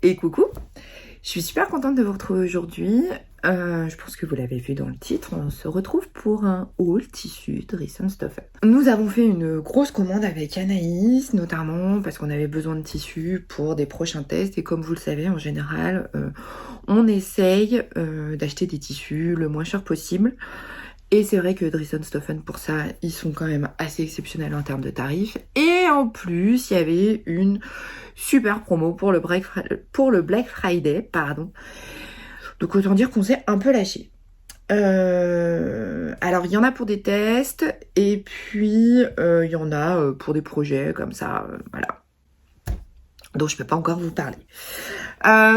Et coucou, je suis super contente de vous retrouver aujourd'hui. Je pense que vous l'avez vu dans le titre, on se retrouve pour un haul tissu de Dress & Stephen. Nous avons fait une grosse commande avec Anaïs, notamment parce qu'on avait besoin de tissus pour des prochains tests. Et comme vous le savez, en général, on essaye d'acheter des tissus le moins cher possible. Et c'est vrai que Dress & Stephen, pour ça, ils sont quand même assez exceptionnels en termes de tarifs. Et en plus, il y avait une super promo pour le Black Friday, pardon. Donc autant dire qu'on s'est un peu lâché. Alors il y en a pour des tests et puis il y en a pour des projets comme ça, voilà. Donc je peux pas encore vous parler.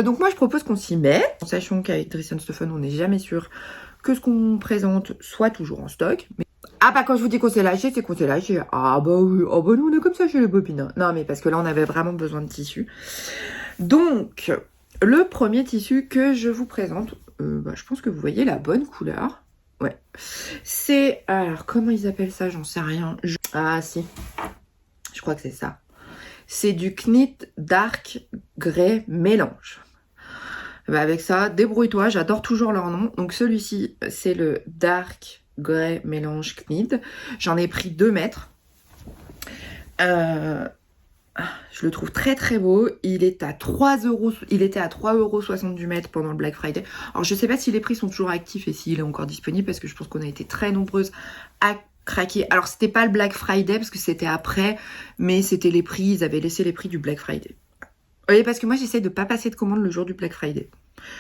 Donc moi je propose qu'on s'y met, en sachant qu'avec Dress & Stephen on n'est jamais sûr que ce qu'on présente soit toujours en stock. Mais... Ah bah quand je vous dis qu'on s'est lâché, c'est qu'on s'est lâché. Ah bah oui, oh bah nous on est comme ça chez les bobines. Non mais parce que là on avait vraiment besoin de tissu. Donc le premier tissu que je vous présente, je pense que vous voyez la bonne couleur. Ouais. C'est, alors comment ils appellent ça, j'en sais rien. Ah si, je crois que c'est ça. C'est du Knit Dark Grey Mélange. Bah avec ça, débrouille-toi, j'adore toujours leur nom. Donc celui-ci, c'est le Dark Grey Mélange Knit. J'en ai pris 2 mètres. Je le trouve très très beau. Il est à 3 euros. Il était à 3,60 € du mètre pendant le Black Friday. Alors je sais pas si les prix sont toujours actifs et s'il est encore disponible parce que je pense qu'on a été très nombreuses à craquer. Alors c'était pas le Black Friday parce que c'était après, mais c'était les prix. Ils avaient laissé les prix du Black Friday. Vous voyez, parce que moi j'essaie de pas passer de commande le jour du Black Friday.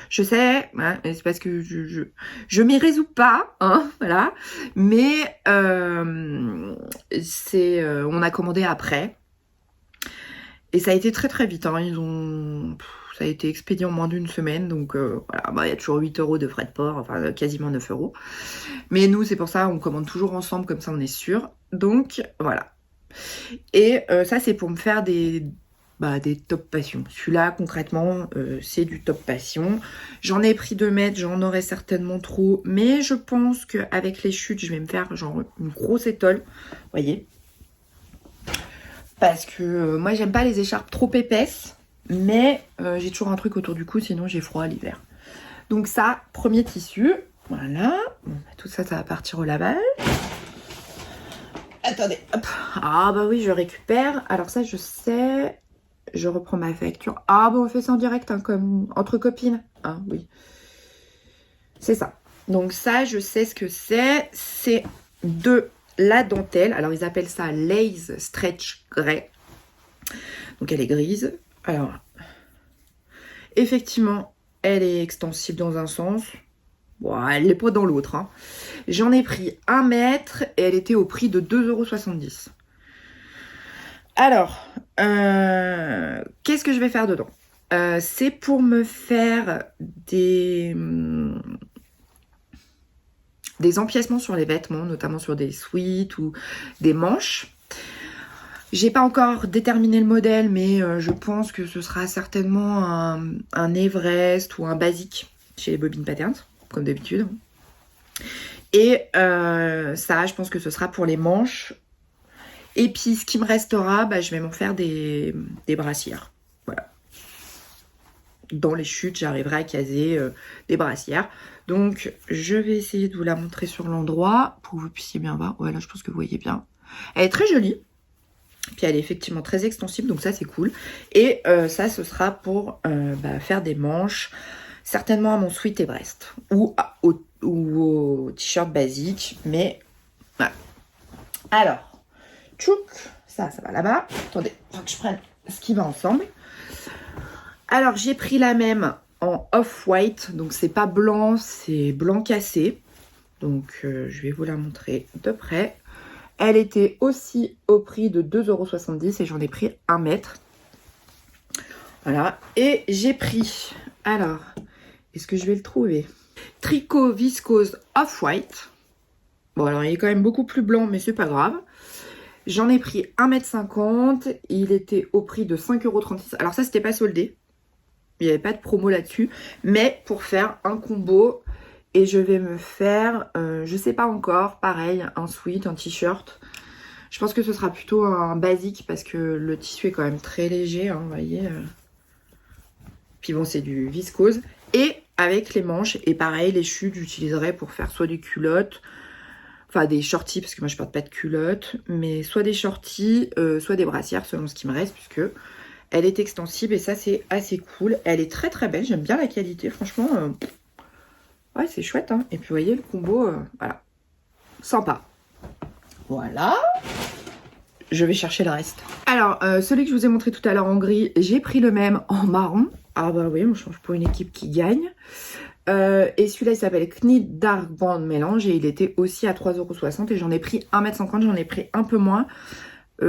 Je sais, hein, c'est parce que je m'y résous pas, hein, voilà. Mais on a commandé après. Et ça a été très très vite, hein. Ça a été expédié en moins d'1 semaine, donc voilà, il y a toujours 8 € de frais de port, enfin quasiment 9 €. Mais nous, c'est pour ça, on commande toujours ensemble, comme ça on est sûr. Donc voilà. Et ça, c'est pour me faire des top passion. Celui-là, concrètement, c'est du top passion. J'en ai pris 2 mètres, j'en aurai certainement trop, mais je pense qu'avec les chutes, je vais me faire genre une grosse étole, vous voyez. Parce que moi j'aime pas les écharpes trop épaisses, mais j'ai toujours un truc autour du cou, sinon j'ai froid l'hiver. Donc ça, premier tissu, voilà. Bon, tout ça, ça va partir au lavage. Attendez, hop. Ah bah oui, je récupère. Alors ça, je sais, je reprends ma facture. Ah bah on fait ça en direct, hein, comme entre copines. Ah oui, c'est ça. Donc ça, je sais ce que c'est. C'est de la dentelle. Alors ils appellent ça Lace Stretch Grey. Donc elle est grise. Alors, effectivement, elle est extensible dans un sens. Bon, elle n'est pas dans l'autre, hein. J'en ai pris 1 mètre et elle était au prix de 2,70 €. Alors, qu'est-ce que je vais faire dedans? C'est pour me faire des empiècements sur les vêtements, notamment sur des sweats ou des manches. J'ai pas encore déterminé le modèle, mais je pense que ce sera certainement un Everest ou un basique chez les Bobine Patterns, comme d'habitude. Et ça, je pense que ce sera pour les manches. Et puis, ce qui me restera, je vais m'en faire des brassières. Voilà. Dans les chutes, j'arriverai à caser des brassières. Donc, je vais essayer de vous la montrer sur l'endroit pour que vous puissiez bien voir. Ouais, là, je pense que vous voyez bien. Elle est très jolie. Puis elle est effectivement très extensible, donc ça c'est cool. Et ça, ce sera pour faire des manches, certainement à mon sweat Everest ou au t-shirt basique. Mais voilà. Alors, tchouk, ça va là-bas. Attendez, faut que je prenne ce qui va ensemble. Alors, j'ai pris la même en off-white, donc c'est pas blanc, c'est blanc cassé. Donc, je vais vous la montrer de près. Elle était aussi au prix de 2,70 € et j'en ai pris 1 mètre. Voilà. Et j'ai pris, alors, est-ce que je vais le trouver? Tricot viscose off-white. Bon, alors il est quand même beaucoup plus blanc, mais c'est pas grave. J'en ai pris 1,50 m. Il était au prix de 5,36 €. Alors ça, c'était pas soldé. Il n'y avait pas de promo là-dessus. Mais pour faire un combo... Et je vais me faire, je sais pas encore, pareil, un sweat, un t-shirt. Je pense que ce sera plutôt un basique parce que le tissu est quand même très léger, hein, vous voyez. Puis bon, c'est du viscose. Et avec les manches, et pareil, les chutes, j'utiliserai pour faire soit des culottes, enfin des shorties, parce que moi je porte pas de culottes, mais soit des shorties, soit des brassières, selon ce qui me reste, puisque elle est extensible, et ça c'est assez cool. Elle est très très belle, j'aime bien la qualité, franchement, ouais, c'est chouette, hein. Et puis vous voyez, le combo, voilà, sympa. Voilà. Je vais chercher le reste. Alors, celui que je vous ai montré tout à l'heure en gris, j'ai pris le même en marron. Ah bah oui, on change pour une équipe qui gagne. Et celui-là, il s'appelle Knit Dark Band Mélange et il était aussi à 3,60 € et j'en ai pris 1,50 m, j'en ai pris un peu moins. Parce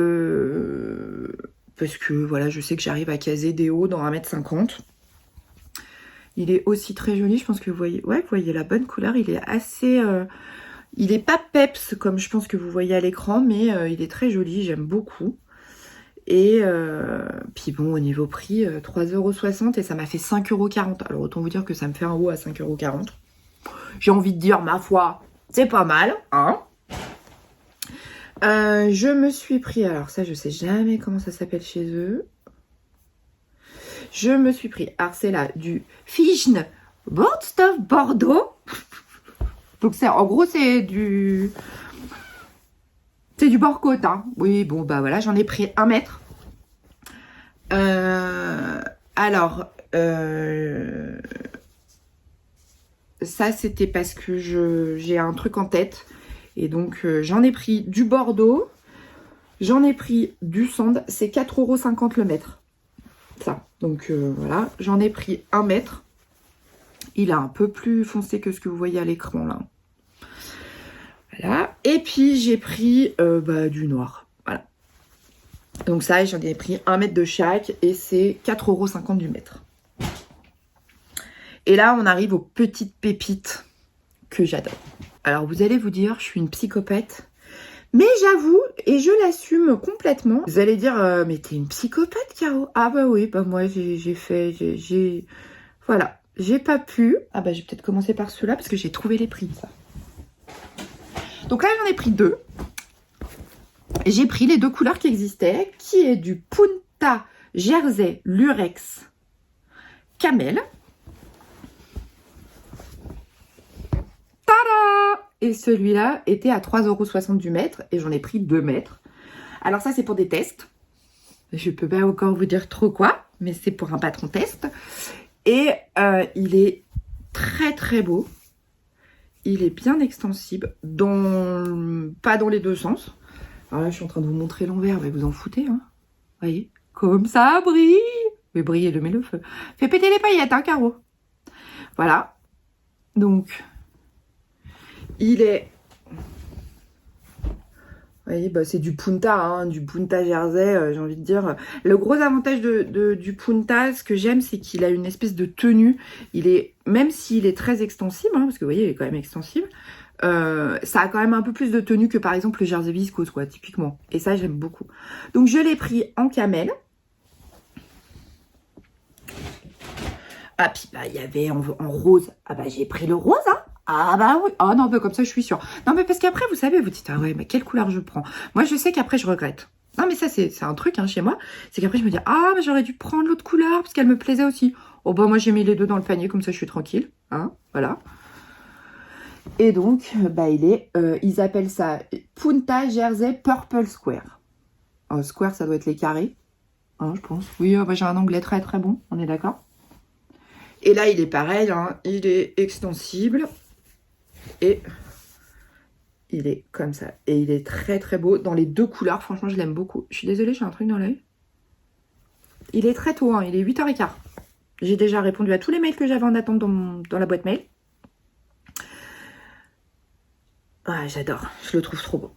que voilà, je sais que j'arrive à caser des hauts dans 1,50 m. Il est aussi très joli, je pense que vous voyez, ouais, vous voyez la bonne couleur, il est assez... il est pas peps comme je pense que vous voyez à l'écran, mais il est très joli, j'aime beaucoup. Et puis bon, au niveau prix, 3,60 € et ça m'a fait 5,40 €. Alors autant vous dire que ça me fait un haut à 5,40 €. J'ai envie de dire, ma foi, c'est pas mal, hein. Je me suis pris, alors ça je sais jamais comment ça s'appelle chez eux. Je me suis pris, alors c'est là, du Fishn Boardstuff Bordeaux. Donc c'est, en gros c'est du... C'est du bord-côte, hein. Oui, bon, bah voilà, j'en ai pris 1 mètre. Alors, ça, c'était parce que j'ai un truc en tête. Et donc, j'en ai pris du Bordeaux. J'en ai pris du Sand. C'est 4,50 € le mètre. Ça. Donc, voilà. J'en ai pris 1 mètre. Il est un peu plus foncé que ce que vous voyez à l'écran, là. Voilà. Et puis j'ai pris du noir. Voilà. Donc ça, j'en ai pris 1 mètre de chaque et c'est 4,50 € du mètre. Et là, on arrive aux petites pépites que j'adore. Alors vous allez vous dire, je suis une psychopathe. Mais j'avoue, et je l'assume complètement. Vous allez dire, mais t'es une psychopathe, Caro? Ah bah oui, bah moi voilà, j'ai pas pu. Ah bah j'ai peut-être commencé par ceux-là parce que j'ai trouvé les prix, ça. Donc là, j'en ai pris 2. J'ai pris les 2 couleurs qui existaient, qui est du Punta Jersey Lurex Camel. Tada! Et celui-là était à 3,60 € du mètre et j'en ai pris 2 mètres. Alors ça, c'est pour des tests. Je peux pas encore vous dire trop quoi, mais c'est pour un patron test. Et il est très très beau. Il est bien extensible, pas dans les deux sens. Alors là, je suis en train de vous montrer l'envers, mais vous en foutez, hein. Vous voyez, comme ça brille. Mais briller, le met le feu. Fait péter les paillettes, hein, Caro. Voilà. Donc, il est... Vous voyez, bah, c'est du Punta, hein, du Punta Jersey, j'ai envie de dire. Le gros avantage du Punta, ce que j'aime, c'est qu'il a une espèce de tenue. Il est, même s'il est très extensible, hein, parce que vous voyez, il est quand même extensible, ça a quand même un peu plus de tenue que par exemple le Jersey viscose, quoi, typiquement. Et ça, j'aime beaucoup. Donc, je l'ai pris en camel. Ah, puis bah, il y avait en rose. Ah bah, j'ai pris le rose, hein. Ah bah oui. Ah non, bah comme ça, je suis sûre. Non, mais parce qu'après, vous savez, vous dites, ah ouais, mais quelle couleur je prends? Moi, je sais qu'après, je regrette. Non, mais ça, c'est un truc, hein, chez moi. C'est qu'après, je me dis, ah, mais j'aurais dû prendre l'autre couleur parce qu'elle me plaisait aussi. Oh, bah moi, j'ai mis les 2 dans le panier, comme ça, je suis tranquille. Hein, voilà. Et donc, bah, ils appellent ça Punta Jersey Purple Square. Square, ça doit être les carrés. Hein, je pense. Oui, bah, j'ai un anglais très, très bon. On est d'accord? Et là, il est pareil, hein, il est extensible. Et il est comme ça. Et il est très très beau dans les 2 couleurs. Franchement, je l'aime beaucoup. Je suis désolée, j'ai un truc dans l'œil. Il est très tôt, hein, il est 8h15. J'ai déjà répondu à tous les mails que j'avais en attente dans la boîte mail. Ah, j'adore. Je le trouve trop beau.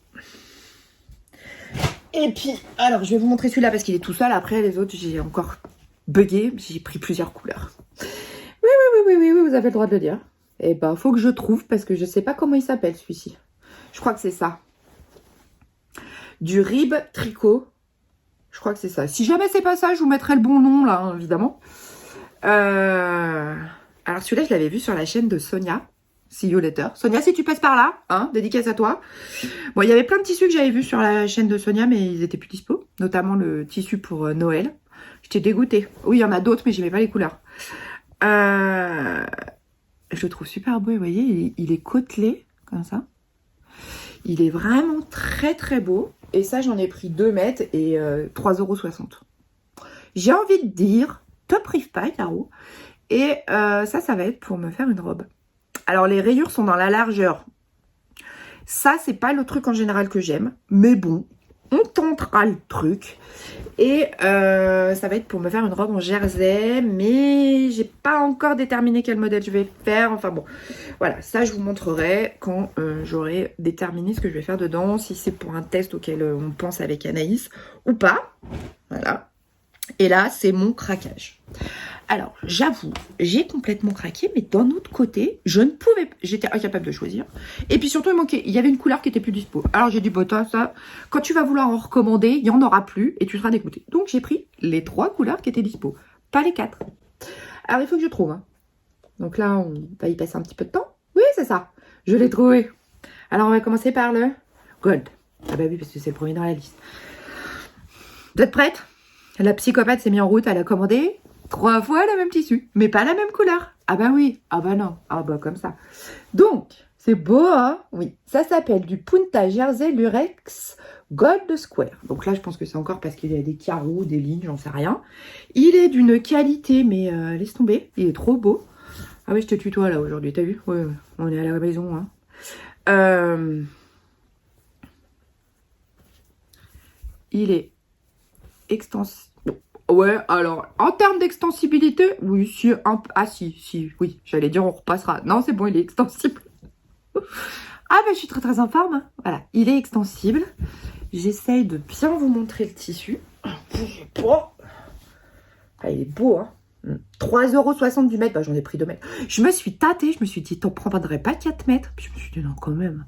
Et puis, alors, je vais vous montrer celui-là parce qu'il est tout seul. Après, les autres, j'ai encore bugué. J'ai pris plusieurs couleurs. Oui, vous avez le droit de le dire. Eh ben, faut que je trouve parce que je sais pas comment il s'appelle celui-ci. Je crois que c'est ça. Du Rib Tricot. Je crois que c'est ça. Si jamais c'est pas ça, je vous mettrai le bon nom là, hein, évidemment. Alors celui-là, je l'avais vu sur la chaîne de Sonia. See you later. Sonia, si tu passes par là, hein, dédicace à toi. Bon, il y avait plein de tissus que j'avais vus sur la chaîne de Sonia, mais ils étaient plus dispo. Notamment le tissu pour Noël. J'étais dégoûtée. Oui, il y en a d'autres, mais j'aimais pas les couleurs. Je le trouve super beau, vous voyez, il est côtelé, comme ça. Il est vraiment très très beau. Et ça, j'en ai pris 2 mètres et 3,60 €. J'ai envie de dire, te prive pas, Caro. Et ça va être pour me faire une robe. Alors, les rayures sont dans la largeur. Ça, c'est pas le truc en général que j'aime. Mais bon, on tentera le truc. Et ça va être pour me faire une robe en jersey. Mais j'ai pas encore déterminé quel modèle je vais faire. Enfin bon, voilà. Ça, je vous montrerai quand j'aurai déterminé ce que je vais faire dedans. Si c'est pour un test auquel on pense avec Anaïs ou pas. Voilà. Et là, c'est mon craquage. Alors, j'avoue, j'ai complètement craqué, mais d'un autre côté, j'étais incapable de choisir. Et puis surtout, il y avait une couleur qui était plus dispo. Alors j'ai dit, bon, toi, ça, quand tu vas vouloir en recommander, il n'y en aura plus et tu seras dégoûté. Donc j'ai pris les 3 couleurs qui étaient dispo, pas les 4. Alors il faut que je trouve. Hein. Donc là, on va y passer un petit peu de temps. Oui, c'est ça. Je l'ai trouvé. Alors on va commencer par le gold. Ah bah oui, parce que c'est le premier dans la liste. Vous êtes prête? La psychopathe s'est mise en route, elle a commandé 3 fois le même tissu, mais pas la même couleur. Ah bah oui, ah bah non, ah bah comme ça. Donc, c'est beau, hein? Oui, ça s'appelle du Punta Jersey Lurex Gold Square. Donc là, je pense que c'est encore parce qu'il y a des carreaux, des lignes, j'en sais rien. Il est d'une qualité, mais laisse tomber, il est trop beau. Ah oui, je te tutoie là aujourd'hui, t'as vu? Ouais, on est à la maison, hein. Il est extensif. Ouais, alors, en termes d'extensibilité, oui, si, oui, j'allais dire on repassera. Non, c'est bon, il est extensible. Ah, ben, je suis très très en forme. Hein. Voilà, il est extensible. J'essaye de bien vous montrer le tissu. Bougez pas. Ah, il est beau, hein. 3,60 € du mètre, bah, j'en ai pris 2 mètres. Je me suis tâtée, je me suis dit, t'en prendrais pas 4 mètres. Puis je me suis dit, non, quand même.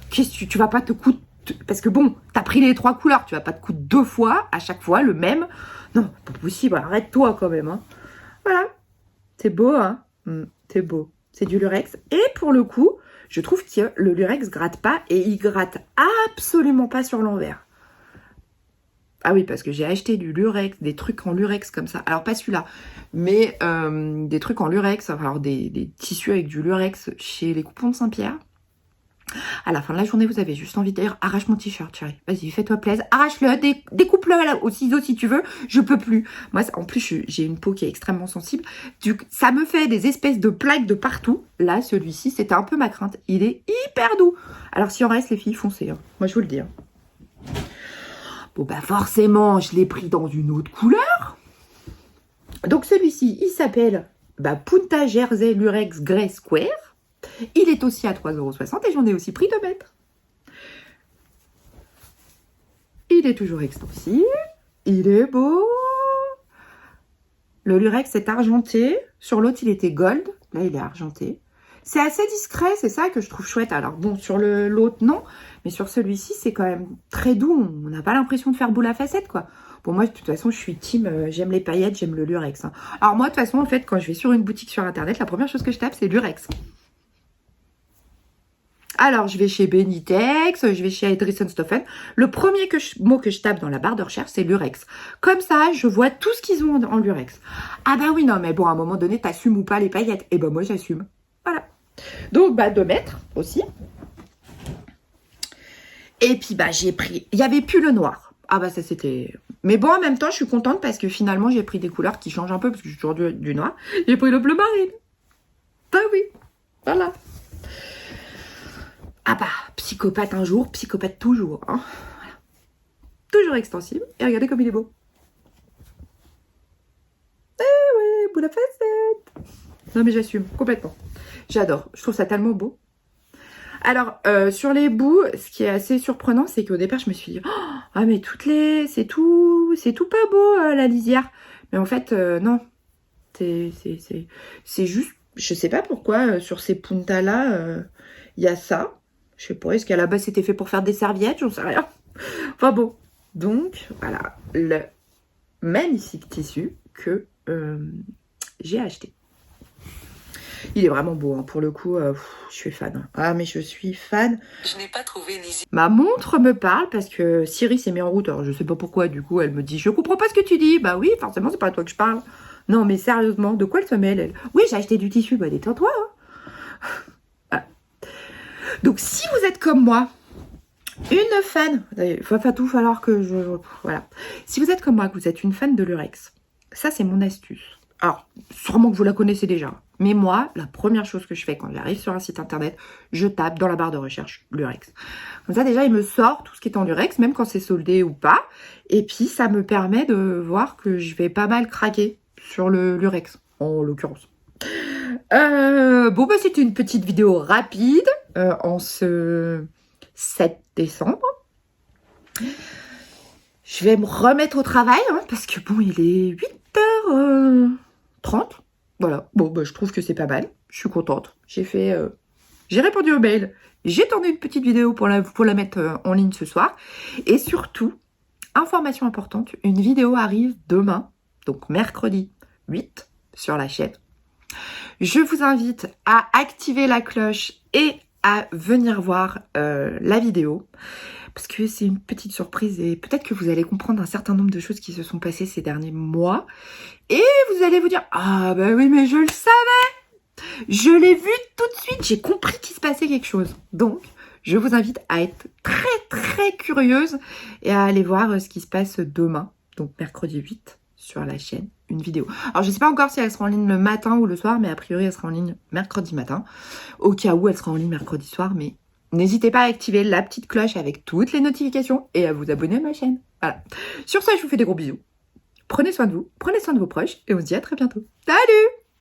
Qu'est-ce que tu vas pas te coûter. Parce que bon, t'as pris les 3 couleurs, tu vas pas te coûter 2 fois, à chaque fois, le même. Non, pas possible, arrête-toi quand même. Hein. Voilà, c'est beau, hein. C'est beau, c'est du lurex. Et pour le coup, je trouve que le lurex gratte pas et il gratte absolument pas sur l'envers. Ah oui, parce que j'ai acheté du lurex, des trucs en lurex comme ça. Alors pas celui-là, mais des trucs en lurex, alors des tissus avec du lurex chez les coupons de Saint-Pierre. À la fin de la journée, vous avez juste envie de dire arrache mon t-shirt, chérie. Vas-y, fais-toi plaisir. Arrache-le, découpe-le au ciseau si tu veux. Je peux plus. Moi, en plus, j'ai une peau qui est extrêmement sensible. Ça me fait des espèces de plaques de partout. Là, celui-ci, c'était un peu ma crainte. Il est hyper doux. Alors, si on reste, les filles, foncez. Hein. Moi, je vous le dis. Hein. Bon, bah forcément, je l'ai pris dans une autre couleur. Donc, celui-ci, il s'appelle Punta Jersey Lurex Grey Square. Il est aussi à 3,60 € et j'en ai aussi pris 2 mètres. Il est toujours extensible. Il est beau. Le lurex est argenté. Sur l'autre, il était gold. Là, il est argenté. C'est assez discret, c'est ça que je trouve chouette. Alors bon, sur l'autre, non. Mais sur celui-ci, c'est quand même très doux. On n'a pas l'impression de faire boule à facettes, quoi. Bon, moi, de toute façon, je suis team, j'aime les paillettes, j'aime le lurex. Hein. Alors moi, de toute façon, en fait, quand je vais sur une boutique sur Internet, la première chose que je tape, c'est lurex. Alors, je vais chez Benitex, je vais chez Edrison Stoffen. Le premier mot que je tape dans la barre de recherche, c'est lurex. Comme ça, je vois tout ce qu'ils ont en lurex. Ah bah oui, non, mais bon, à un moment donné, t'assumes ou pas les paillettes? Eh ben moi, j'assume. Voilà. Donc, 2 mètres aussi. Et puis, j'ai pris... Il n'y avait plus le noir. Ah bah ça, c'était... Mais bon, en même temps, je suis contente parce que finalement, j'ai pris des couleurs qui changent un peu parce que j'ai toujours du noir. J'ai pris le bleu marine. Ah oui. Voilà. Ah bah, psychopathe un jour, psychopathe toujours. Hein. Voilà. Toujours extensible. Et regardez comme il est beau. Eh ouais, boule à facette. Non mais j'assume, complètement. J'adore. Je trouve ça tellement beau. Alors, sur les bouts, ce qui est assez surprenant, c'est qu'au départ, je me suis dit, oh, ah mais c'est tout pas beau, la lisière. Mais en fait, non. C'est juste, je sais pas pourquoi, sur ces puntas-là, il y a ça. Je sais pas, est-ce qu'à la base c'était fait pour faire des serviettes? J'en sais rien. Enfin bon. Donc, voilà. Le magnifique tissu que j'ai acheté. Il est vraiment beau, hein. Pour le coup, je suis fan. Ah, mais je suis fan. Je n'ai pas trouvé Lizzie. Ma montre me parle parce que Siri s'est mis en route. Alors, je sais pas pourquoi, du coup, elle me dit « Je comprends pas ce que tu dis ». Bah oui, forcément, c'est pas à toi que je parle. Non, mais sérieusement, de quoi elle se mêle, elle? Oui, j'ai acheté du tissu. Bah, détends-toi, hein. Voilà. Donc, si vous êtes comme moi, une fan, il va tout falloir que voilà. Si vous êtes comme moi, que vous êtes une fan de l'Urex, ça, c'est mon astuce. Alors, sûrement que vous la connaissez déjà. Mais moi, la première chose que je fais quand j'arrive sur un site internet, je tape dans la barre de recherche l'Urex. Comme ça, déjà, il me sort tout ce qui est en Lurex, même quand c'est soldé ou pas. Et puis, ça me permet de voir que je vais pas mal craquer sur le Lurex, en l'occurrence. Bon, bah, c'était une petite vidéo rapide en ce 7 décembre. Je vais me remettre au travail, hein, parce que bon, il est 8h30. Voilà, bon, bah, je trouve que c'est pas mal. Je suis contente. J'ai répondu au mail. J'ai tourné une petite vidéo pour la mettre en ligne ce soir. Et surtout, information importante, une vidéo arrive demain, donc mercredi 8, sur la chaîne. Je vous invite à activer la cloche et à venir voir la vidéo. Parce que c'est une petite surprise et peut-être que vous allez comprendre un certain nombre de choses qui se sont passées ces derniers mois. Et vous allez vous dire « Ah bah oui, mais je le savais ! Je l'ai vu tout de suite, j'ai compris qu'il se passait quelque chose. » Donc, je vous invite à être très très curieuse et à aller voir ce qui se passe demain, donc mercredi 8, sur la chaîne, une vidéo. Alors, je ne sais pas encore si elle sera en ligne le matin ou le soir, mais a priori, elle sera en ligne mercredi matin. Au cas où, elle sera en ligne mercredi soir, mais n'hésitez pas à activer la petite cloche avec toutes les notifications et à vous abonner à ma chaîne. Voilà. Sur ça, je vous fais des gros bisous. Prenez soin de vous, prenez soin de vos proches et on se dit à très bientôt. Salut!